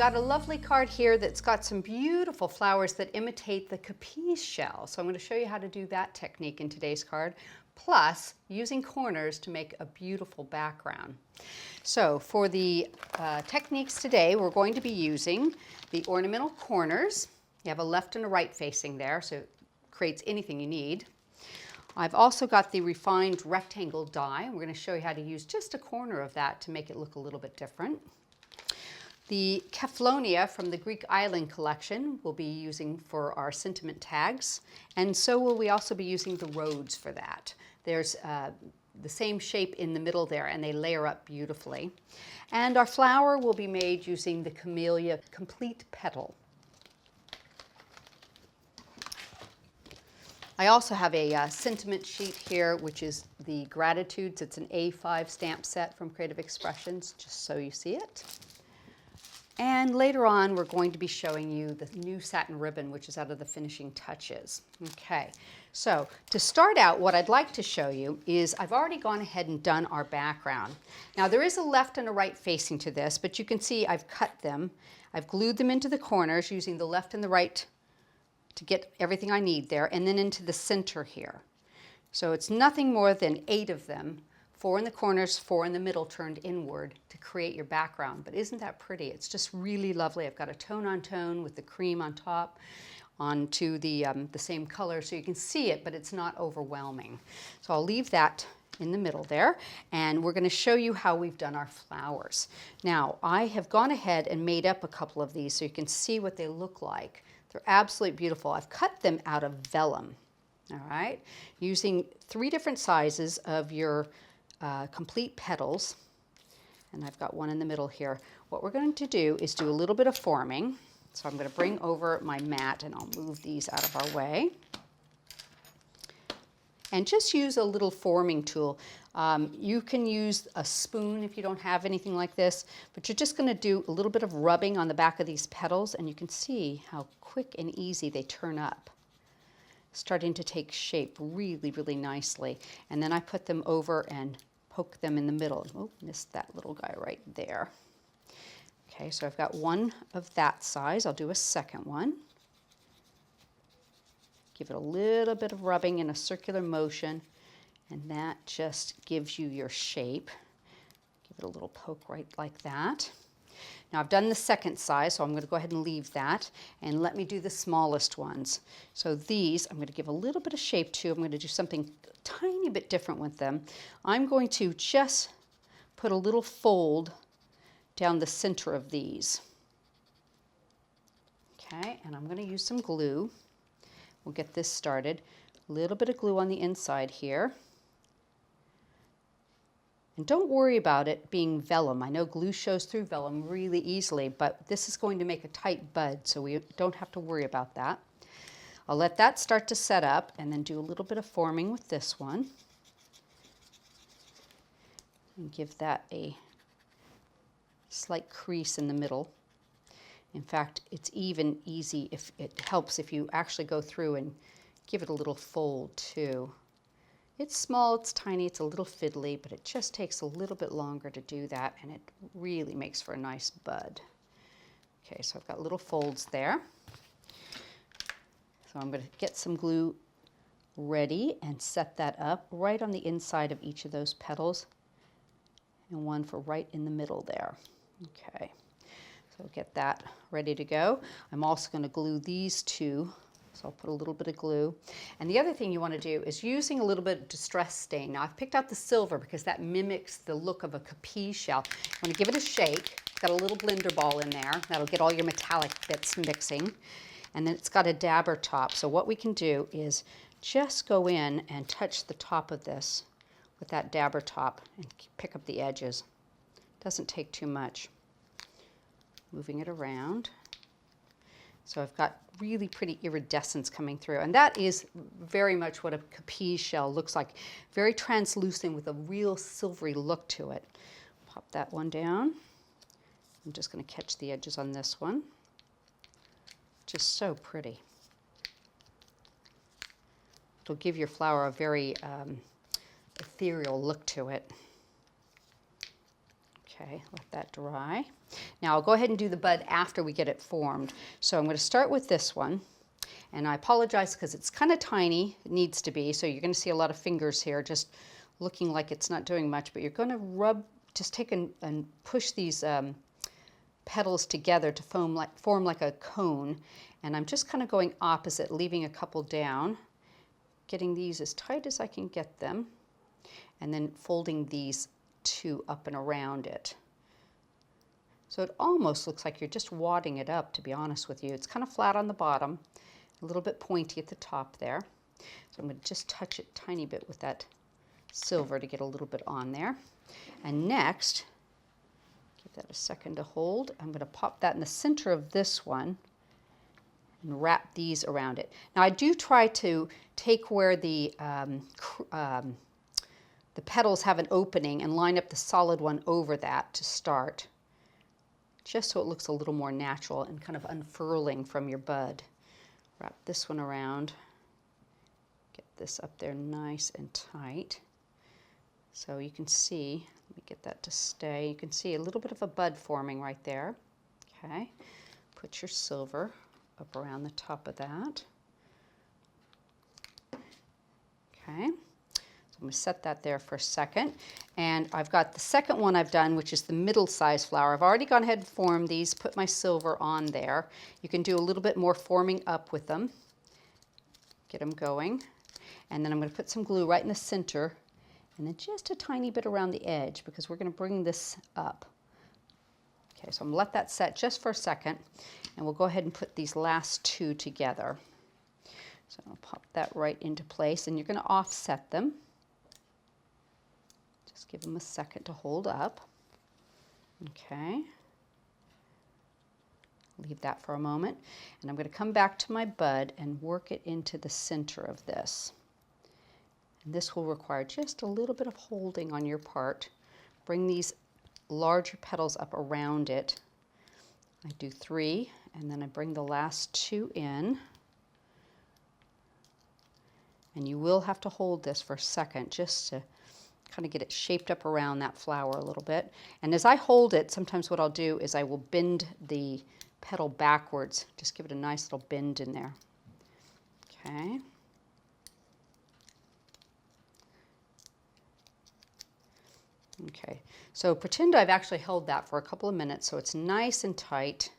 got a lovely card here that's got some beautiful flowers that imitate the Capiz shell. So I'm going to show you how to do that technique in today's card, plus using corners to make a beautiful background. So for the techniques today, we're going to be using the ornamental corners. You have a left and a right facing there, so it creates anything you need. I've also got the refined rectangle die. We're going to show you how to use just a corner of that to make it look a little bit different. The Kefalonia from the Greek island collection we'll be using for our sentiment tags, and so will we also be using the Rhodes for that. There's the same shape in the middle there, and they layer up beautifully. And our flower will be made using the Camellia Complete Petal. I also have a sentiment sheet here, which is the Gratitudes. It's an A5 stamp set from Creative Expressions, just so you see it. And later on, we're going to be showing you the new satin ribbon, which is out of the finishing touches. Okay, so to start out, what I'd like to show you is I've already gone ahead and done our background. Now, there is a left and a right facing to this, but you can see I've cut them. I've glued them into the corners using the left and the right to get everything I need there, and then into the center here. So it's nothing more than 8 of them, 4 in the corners, 4 in the middle turned inward to create your background. But isn't that pretty? It's just really lovely. I've got a tone on tone with the cream on top onto the same color so you can see it, but it's not overwhelming. So I'll leave that in the middle there, and we're going to show you how we've done our flowers. Now, I have gone ahead and made up a couple of these so you can see what they look like. They're absolutely beautiful. I've cut them out of vellum, all right, using 3 different sizes of your complete petals, and I've got one in the middle here. What we're going to do is do a little bit of forming. So I'm going to bring over my mat, and I'll move these out of our way. And just use a little forming tool. You can use a spoon if you don't have anything like this, but you're just going to do a little bit of rubbing on the back of these petals, and you can see how quick and easy they turn up, starting to take shape really, really nicely. And then I put them over and poke them in the middle. Oh, missed that little guy right there. Okay, so I've got one of that size. I'll do a second one. Give it a little bit of rubbing in a circular motion, and that just gives you your shape. Give it a little poke right like that. Now I've done the second size, so I'm going to go ahead and leave that, and let me do the smallest ones. So these I'm going to give a little bit of shape to. I'm going to do something a tiny bit different with them. I'm going to just put a little fold down the center of these. Okay, and I'm going to use some glue. We'll get this started. A little bit of glue on the inside here. And don't worry about it being vellum. I know glue shows through vellum really easily, but this is going to make a tight bud, so we don't have to worry about that. I'll let that start to set up and then do a little bit of forming with this one. And give that a slight crease in the middle. In fact, it's even easy if it helps if you actually go through and give it a little fold too. It's small, it's tiny, it's a little fiddly, but it just takes a little bit longer to do that, and it really makes for a nice bud. Okay, so I've got little folds there. So I'm going to get some glue ready and set that up right on the inside of each of those petals, and one for right in the middle there. Okay, so get that ready to go. I'm also going to glue these 2. So I'll put a little bit of glue. And the other thing you want to do is using a little bit of distress stain. Now I've picked out the silver because that mimics the look of a Capiz shell. You want to give it a shake. It's got a little blender ball in there. That'll get all your metallic bits mixing. And then it's got a dabber top. So what we can do is just go in and touch the top of this with that dabber top and pick up the edges. Doesn't take too much. Moving it around. So I've got really pretty iridescence coming through, and that is very much what a Capiz shell looks like. Very translucent with a real silvery look to it. Pop that one down. I'm just going to catch the edges on this one. Just so pretty. It'll give your flower a very ethereal look to it. Okay, let that dry. Now I'll go ahead and do the bud after we get it formed. So I'm going to start with this one. And I apologize because it's kind of tiny. It needs to be. So you're going to see a lot of fingers here just looking like it's not doing much. But you're going to rub, just take and push these petals together to form like a cone. And I'm just kind of going opposite, leaving a couple down, getting these as tight as I can get them, and then folding these two up and around it. So it almost looks like you're just wadding it up, to be honest with you. It's kind of flat on the bottom, a little bit pointy at the top there. So I'm going to just touch it a tiny bit with that silver to get a little bit on there. And next, give that a second to hold. I'm going to pop that in the center of this one and wrap these around it. Now I do try to take where the petals have an opening and line up the solid one over that to start, just so it looks a little more natural and kind of unfurling from your bud. Wrap this one around, get this up there nice and tight. So you can see, let me get that to stay, you can see a little bit of a bud forming right there. Okay, put your silver up around the top of that. Okay. I'm going to set that there for a second. And I've got the second one I've done, which is the middle-sized flower. I've already gone ahead and formed these, put my silver on there. You can do a little bit more forming up with them. Get them going. And then I'm going to put some glue right in the center, and then just a tiny bit around the edge, because we're going to bring this up. Okay, so I'm going to let that set just for a second, and we'll go ahead and put these last two together. So I'll pop that right into place, and you're going to offset them. Just give them a second to hold up. Okay. Leave that for a moment. And I'm going to come back to my bud and work it into the center of this. And this will require just a little bit of holding on your part. Bring these larger petals up around it. I do 3, and then I bring the last 2 in. And you will have to hold this for a second just to kind of get it shaped up around that flower a little bit. And as I hold it, sometimes what I'll do is I will bend the petal backwards. Just give it a nice little bend in there. Okay. Okay, so pretend I've actually held that for a couple of minutes so it's nice and tight,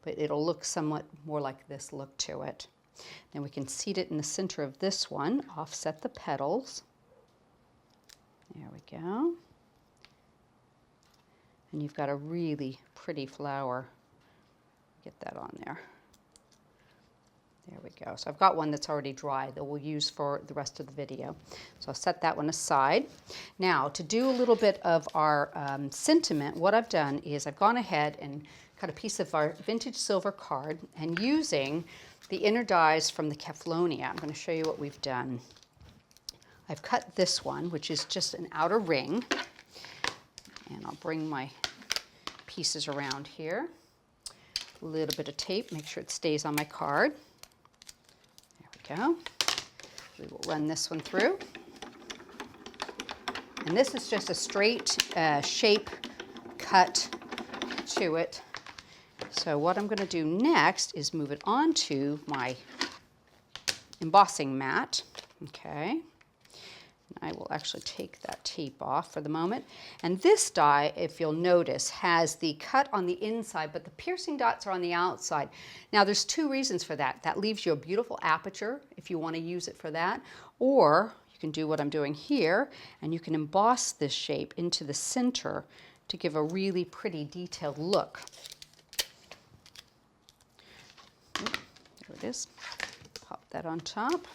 but it'll look somewhat more like this look to it. Then we can seat it in the center of this one, offset the petals. There we go. And you've got a really pretty flower. Get that on there. There we go. So I've got one that's already dry that we'll use for the rest of the video. So I'll set that one aside. Now, to do a little bit of our sentiment, what I've done is I've gone ahead and cut a piece of our vintage silver card, and using the inner dies from the Kefalonia, I'm going to show you what we've done. I've cut this one, which is just an outer ring, and I'll bring my pieces around here. A little bit of tape, make sure it stays on my card. There we go. We will run this one through. And this is just a straight shape cut to it. So what I'm going to do next is move it onto my embossing mat. Okay. I will actually take that tape off for the moment. And this die, if you'll notice, has the cut on the inside, but the piercing dots are on the outside. Now there's 2 reasons for that. That leaves you a beautiful aperture if you want to use it for that, or you can do what I'm doing here, and you can emboss this shape into the center to give a really pretty detailed look. There it is. Pop that on top.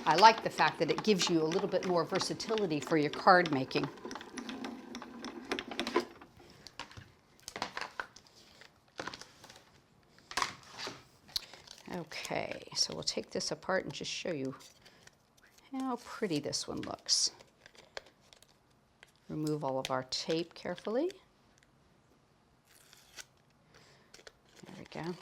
I like the fact that it gives you a little bit more versatility for your card making. Okay, so we'll take this apart and just show you how pretty this one looks. Remove all of our tape carefully. There we go.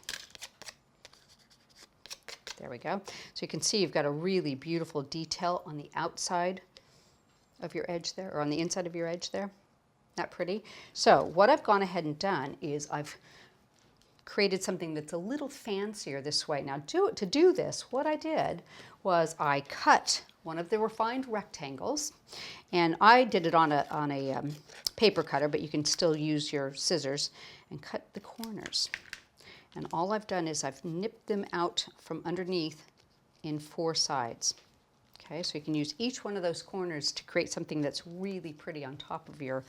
There we go. So you can see you've got a really beautiful detail on the outside of your edge there, or on the inside of your edge there. Not pretty? So what I've gone ahead and done is I've created something that's a little fancier this way. Now to do this, what I did was I cut one of the refined rectangles, and I did it on a paper cutter, but you can still use your scissors and cut the corners. And all I've done is I've nipped them out from underneath in 4 sides. Okay, so you can use each one of those corners to create something that's really pretty on top of your,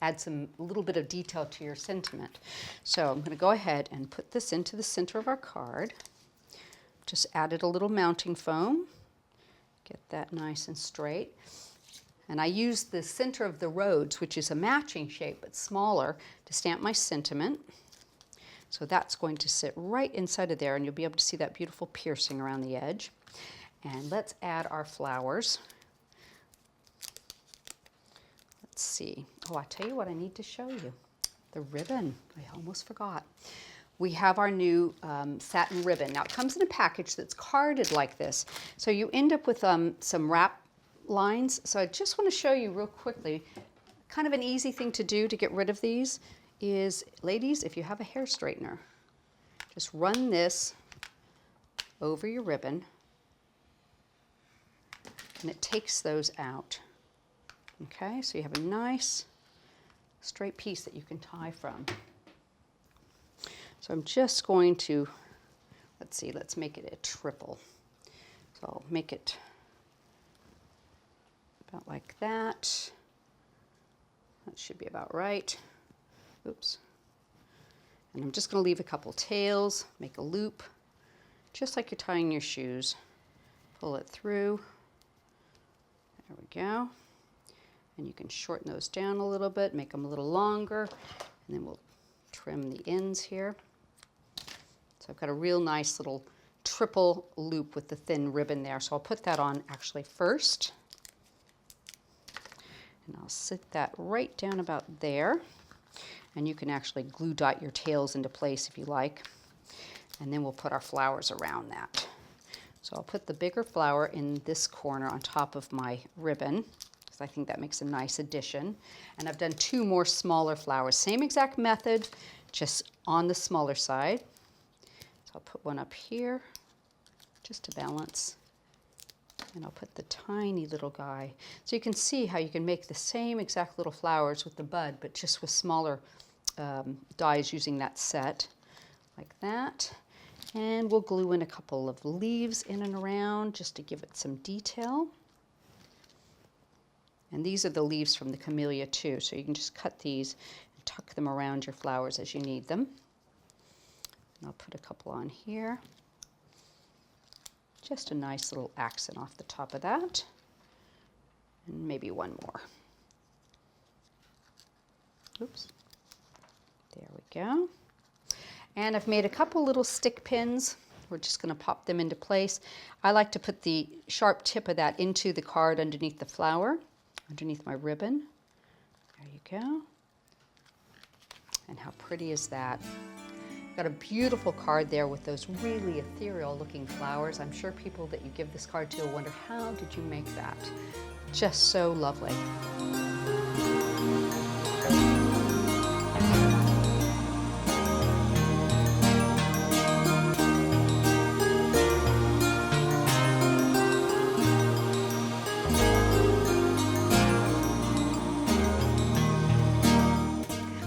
add some little bit of detail to your sentiment. So I'm going to go ahead and put this into the center of our card. Just added a little mounting foam. Get that nice and straight. And I used the center of the Rhodes, which is a matching shape but smaller, to stamp my sentiment. So that's going to sit right inside of there, and you'll be able to see that beautiful piercing around the edge. And let's add our flowers. Let's see. Oh, I tell you what I need to show you. The ribbon. I almost forgot. We have our new satin ribbon. Now it comes in a package that's carded like this. So you end up with some wrap lines. So I just want to show you real quickly, kind of an easy thing to do to get rid of these is, ladies, if you have a hair straightener, just run this over your ribbon and it takes those out. Okay, so you have a nice straight piece that you can tie from. So I'm just going to, let's see, let's make it a triple. So I'll make it about like that. That should be about right. Oops. And I'm just going to leave a couple tails, make a loop, just like you're tying your shoes. Pull it through. There we go. And you can shorten those down a little bit, make them a little longer, and then we'll trim the ends here. So I've got a real nice little triple loop with the thin ribbon there. So I'll put that on actually first. And I'll sit that right down about there. And you can actually glue dot your tails into place if you like. And then we'll put our flowers around that. So I'll put the bigger flower in this corner on top of my ribbon, because I think that makes a nice addition. And I've done 2 more smaller flowers. Same exact method, just on the smaller side. So I'll put one up here just to balance. And I'll put the tiny little guy. So you can see how you can make the same exact little flowers with the bud, but just with smaller dies using that set, like that. And we'll glue in a couple of leaves in and around just to give it some detail. And these are the leaves from the Camellia too, so you can just cut these and tuck them around your flowers as you need them. And I'll put a couple on here. Just a nice little accent off the top of that. And maybe one more. Oops. There we go. And I've made a couple little stick pins. We're just going to pop them into place. I like to put the sharp tip of that into the card underneath the flower, underneath my ribbon. There you go. And how pretty is that? Got a beautiful card there with those really ethereal looking flowers. I'm sure people that you give this card to will wonder, how did you make that? Just so lovely.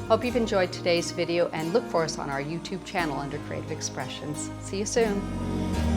Hope you've enjoyed today's video, and look for us on our YouTube channel under Creative Expressions. See you soon.